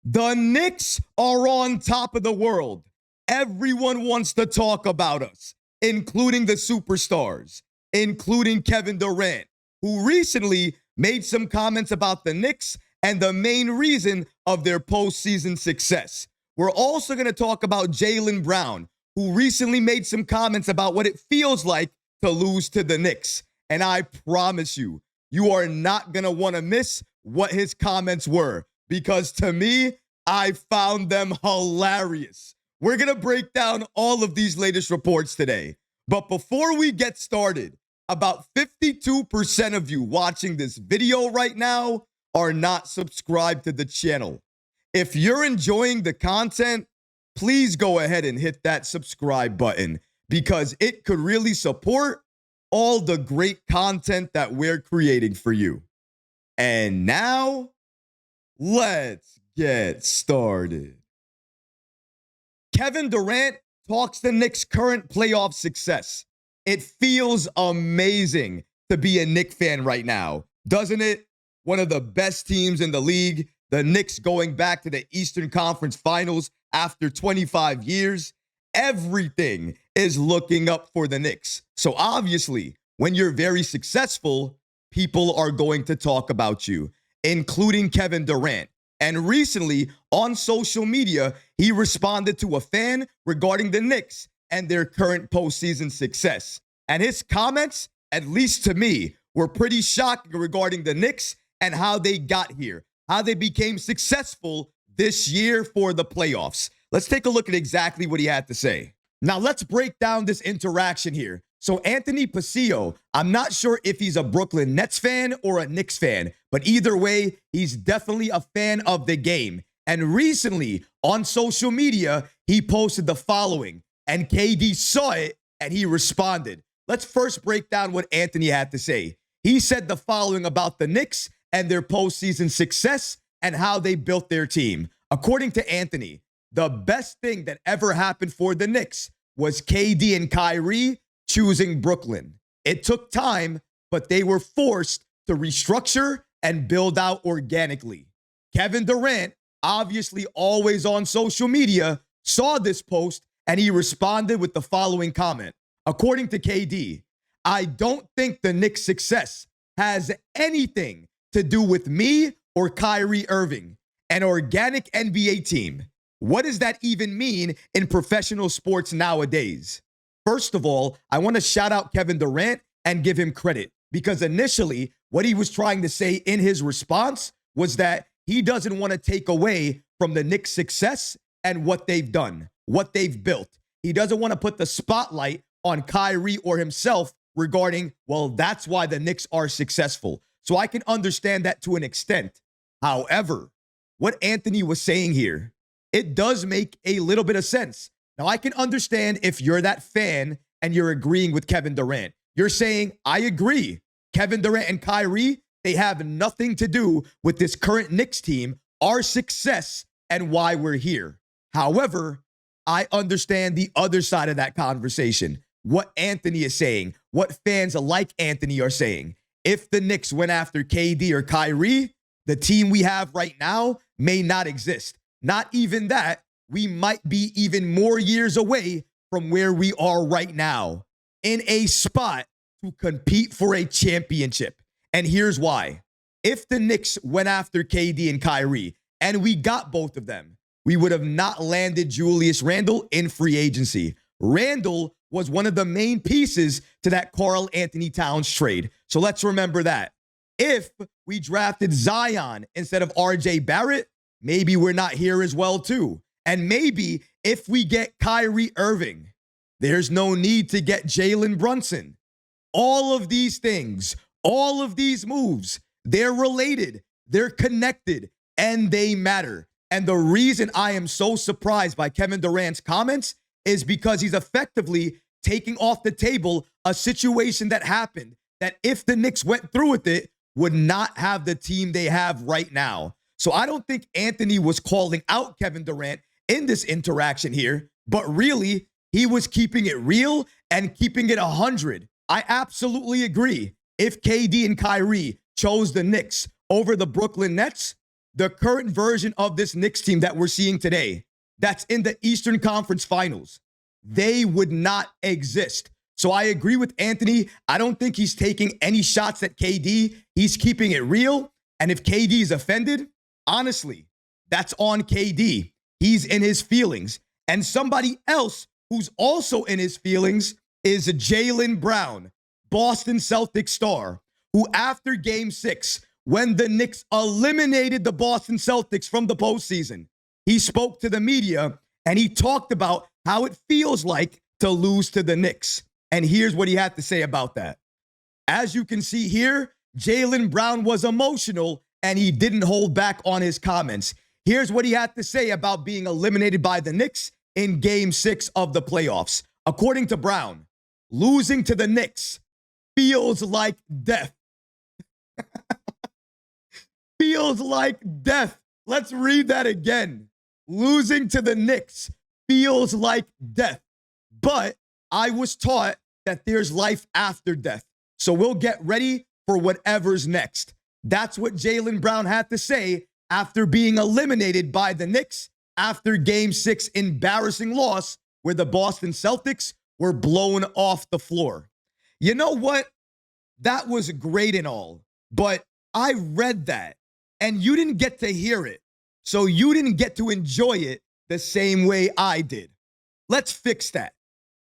The Knicks are on top of the world. Everyone wants to talk about us, including the superstars, including Kevin Durant, who recently made some comments about the Knicks and the main reason of their postseason success. We're also going to talk about Jaylen Brown, who recently made some comments about what it feels like to lose to the Knicks. And I promise you, you are not going to want to miss what his comments were, because to me, I found them hilarious. We're going to break down all of these latest reports today. But before we get started, about 52% of you watching this video right now are not subscribed to the channel. If you're enjoying the content, please go ahead and hit that subscribe button, because it could really support all the great content that we're creating for you. And now, let's get started. Kevin Durant talks the Knicks' current playoff success. It feels amazing to be a Knicks fan right now, doesn't it? One of the best teams in the league, the Knicks going back to the Eastern Conference Finals after 25 years. Everything is looking up for the Knicks. So obviously, when you're very successful, people are going to talk about you, including Kevin Durant. And recently, on social media, he responded to a fan regarding the Knicks and their current postseason success. And his comments, at least to me, were pretty shocking regarding the Knicks and how they got here, how they became successful this year for the playoffs. Let's take a look at exactly what he had to say. Now, let's break down this interaction here. So Anthony Pasio, I'm not sure if he's a Brooklyn Nets fan or a Knicks fan, but either way, he's definitely a fan of the game. And recently on social media, he posted the following, and KD saw it and he responded. Let's first break down what Anthony had to say. He said the following about the Knicks and their postseason success and how they built their team. According to Anthony, the best thing that ever happened for the Knicks was KD and Kyrie choosing Brooklyn. It took time, but they were forced to restructure and build out organically. Kevin Durant, obviously always on social media, saw this post and he responded with the following comment. According to KD, I don't think the Knicks' success has anything to do with me or Kyrie Irving, an organic NBA team. What does that even mean in professional sports nowadays? First of all, I want to shout out Kevin Durant and give him credit, because initially what he was trying to say in his response was that he doesn't want to take away from the Knicks' success and what they've done, what they've built. He doesn't want to put the spotlight on Kyrie or himself regarding, well, that's why the Knicks are successful. So I can understand that to an extent. However, what Anthony was saying here, it does make a little bit of sense. Now, I can understand if you're that fan and you're agreeing with Kevin Durant. You're saying, I agree. Kevin Durant and Kyrie, they have nothing to do with this current Knicks team, our success, and why we're here. However, I understand the other side of that conversation, what Anthony is saying, what fans like Anthony are saying. If the Knicks went after KD or Kyrie, the team we have right now may not exist. Not even that, we might be even more years away from where we are right now, in a spot to compete for a championship. And here's why. If the Knicks went after KD and Kyrie, and we got both of them, we would have not landed Julius Randle in free agency. Randle was one of the main pieces to that Karl Anthony Towns trade. So let's remember that. If we drafted Zion instead of RJ Barrett, maybe we're not here as well too. And maybe if we get Kyrie Irving, there's no need to get Jalen Brunson. All of these things, all of these moves, they're related, they're connected, and they matter. And the reason I am so surprised by Kevin Durant's comments is because he's effectively taking off the table a situation that happened that if the Knicks went through with it, would not have the team they have right now. So I don't think Anthony was calling out Kevin Durant in this interaction here, but really, he was keeping it real and keeping it 100. I absolutely agree. If KD and Kyrie chose the Knicks over the Brooklyn Nets, the current version of this Knicks team that we're seeing today, that's in the Eastern Conference Finals, they would not exist. So I agree with Anthony. I don't think he's taking any shots at KD. He's keeping it real. And if KD is offended, honestly, that's on KD. He's in his feelings. And somebody else who's also in his feelings is Jaylen Brown, Boston Celtics star, who after Game 6, when the Knicks eliminated the Boston Celtics from the postseason, he spoke to the media and he talked about how it feels like to lose to the Knicks. And here's what he had to say about that. As you can see here, Jaylen Brown was emotional and he didn't hold back on his comments. Here's what he had to say about being eliminated by the Knicks in Game 6 of the playoffs. According to Brown, losing to the Knicks feels like death. Feels like death. Let's read that again. Losing to the Knicks feels like death. But I was taught that there's life after death. So we'll get ready for whatever's next. That's what Jaylen Brown had to say after being eliminated by the Knicks after Game 6 embarrassing loss where the Boston Celtics were blown off the floor. You know what? That was great and all, but I read that and you didn't get to hear it. So you didn't get to enjoy it the same way I did. Let's fix that.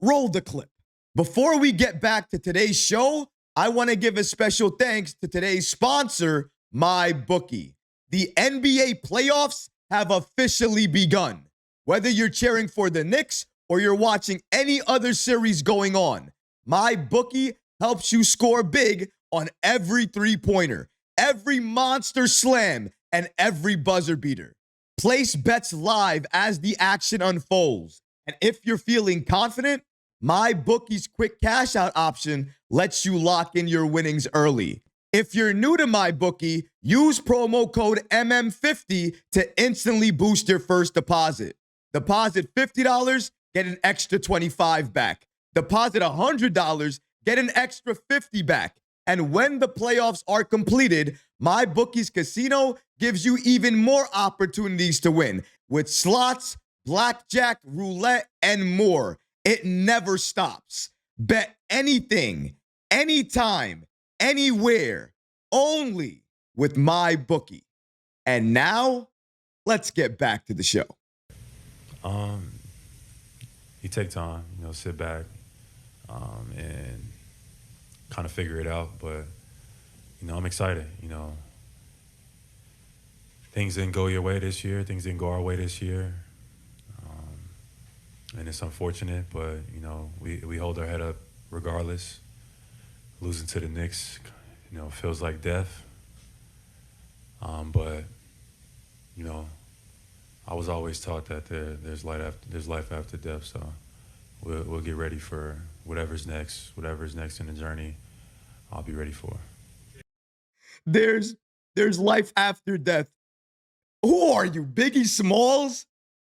Roll the clip. Before we get back to today's show, I want to give a special thanks to today's sponsor, MyBookie. The NBA playoffs have officially begun. Whether you're cheering for the Knicks or you're watching any other series going on, MyBookie helps you score big on every three-pointer, every monster slam, and every buzzer beater. Place bets live as the action unfolds. And if you're feeling confident, MyBookie's quick cash out option lets you lock in your winnings early. If you're new to MyBookie, use promo code MM50 to instantly boost your first deposit. Deposit $50, get an extra $25 back. Deposit $100, get an extra $50 back. And when the playoffs are completed, MyBookie's casino gives you even more opportunities to win with slots, blackjack, roulette, and more. It never stops. Bet anything, anytime, anywhere, only with MyBookie. And now, let's get back to the show. You take time, sit back, and kind of figure it out. But, I'm excited. Things didn't go your way this year. Things didn't go our way this year. And it's unfortunate, but, we hold our head up regardless. Losing to the Knicks, feels like death. But, I was always taught that there's life after death. So we'll get ready for whatever's next in the journey. I'll be ready for. There's life after death. Who are you, Biggie Smalls?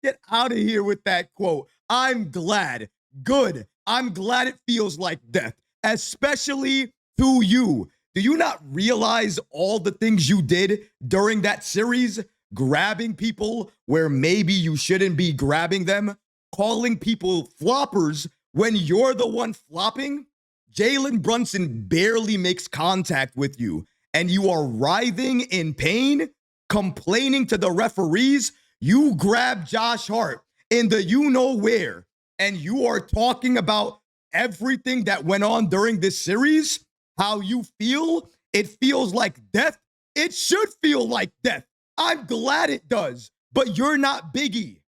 Get out of here with that quote. I'm glad. Good. I'm glad it feels like death, especially to you. Do you not realize all the things you did during that series? Grabbing people where maybe you shouldn't be grabbing them, calling people floppers when you're the one flopping. Jalen Brunson barely makes contact with you, and you are writhing in pain, complaining to the referees. You grab Josh Hart in the you-know-where, and you are talking about everything that went on during this series, how you feel. It feels like death. It should feel like death. I'm glad it does, but you're not Biggie.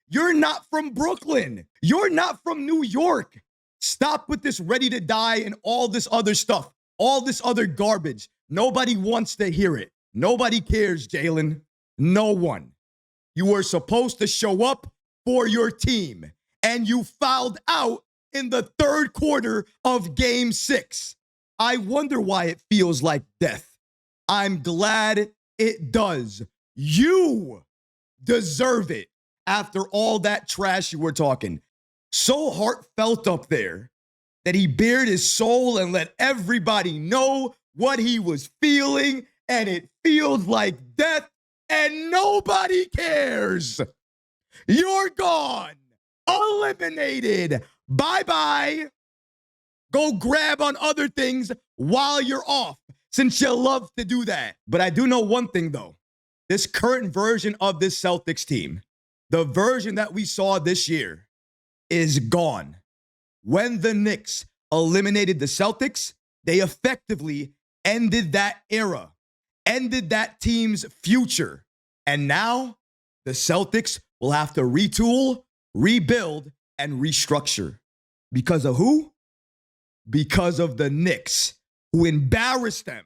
You're not from Brooklyn. You're not from New York. Stop with this ready to die and all this other stuff, all this other garbage. Nobody wants to hear it. Nobody cares, Jalen. No one. You were supposed to show up for your team, and you fouled out in the third quarter of Game 6. I wonder why it feels like death. I'm glad it does. You deserve it after all that trash you were talking. So heartfelt up there that he bared his soul and let everybody know what he was feeling, and it feels like death. and nobody cares. You're gone. Eliminated. Bye-bye. Go grab on other things while you're off, since you love to do that. But I do know one thing, though. This current version of this Celtics team, the version that we saw this year, is gone. When the Knicks eliminated the Celtics, they effectively ended that era, ended that team's future. And now the Celtics will have to retool, rebuild, and restructure. Because of who? Because of the Knicks, who embarrassed them,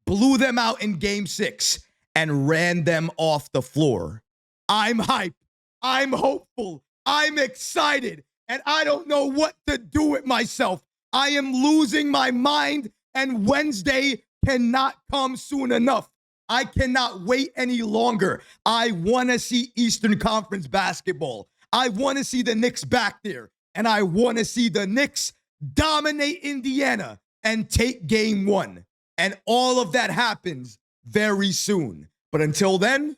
blew them out in Game 6, and ran them off the floor. I'm hyped. I'm hopeful. I'm excited. And I don't know what to do with myself. I am losing my mind, and Wednesday cannot come soon enough. I cannot wait any longer. I want to see Eastern Conference basketball. I want to see the Knicks back there. And I want to see the Knicks dominate Indiana and take Game 1. And all of that happens very soon. But until then,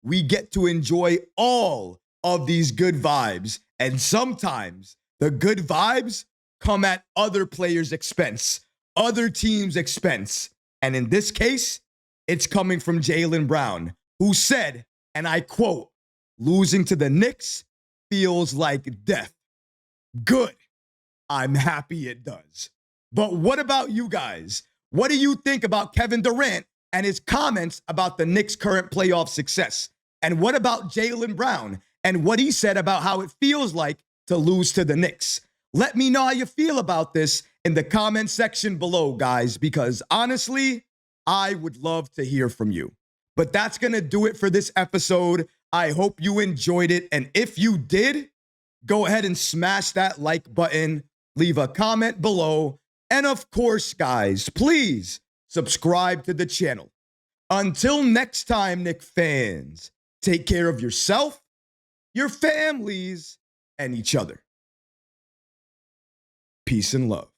we get to enjoy all of these good vibes. And sometimes the good vibes come at other players' expense, other teams' expense. And in this case, it's coming from Jaylen Brown, who said, and I quote, "Losing to the Knicks feels like death." Good. I'm happy it does. But what about you guys? What do you think about Kevin Durant and his comments about the Knicks' current playoff success? And what about Jaylen Brown and what he said about how it feels like to lose to the Knicks? Let me know how you feel about this in the comment section below, guys, because honestly, I would love to hear from you. But that's going to do it for this episode. I hope you enjoyed it. And if you did, go ahead and smash that like button, leave a comment below. And of course, guys, please subscribe to the channel. Until next time, Knick fans, take care of yourself, your families, and each other. Peace and love.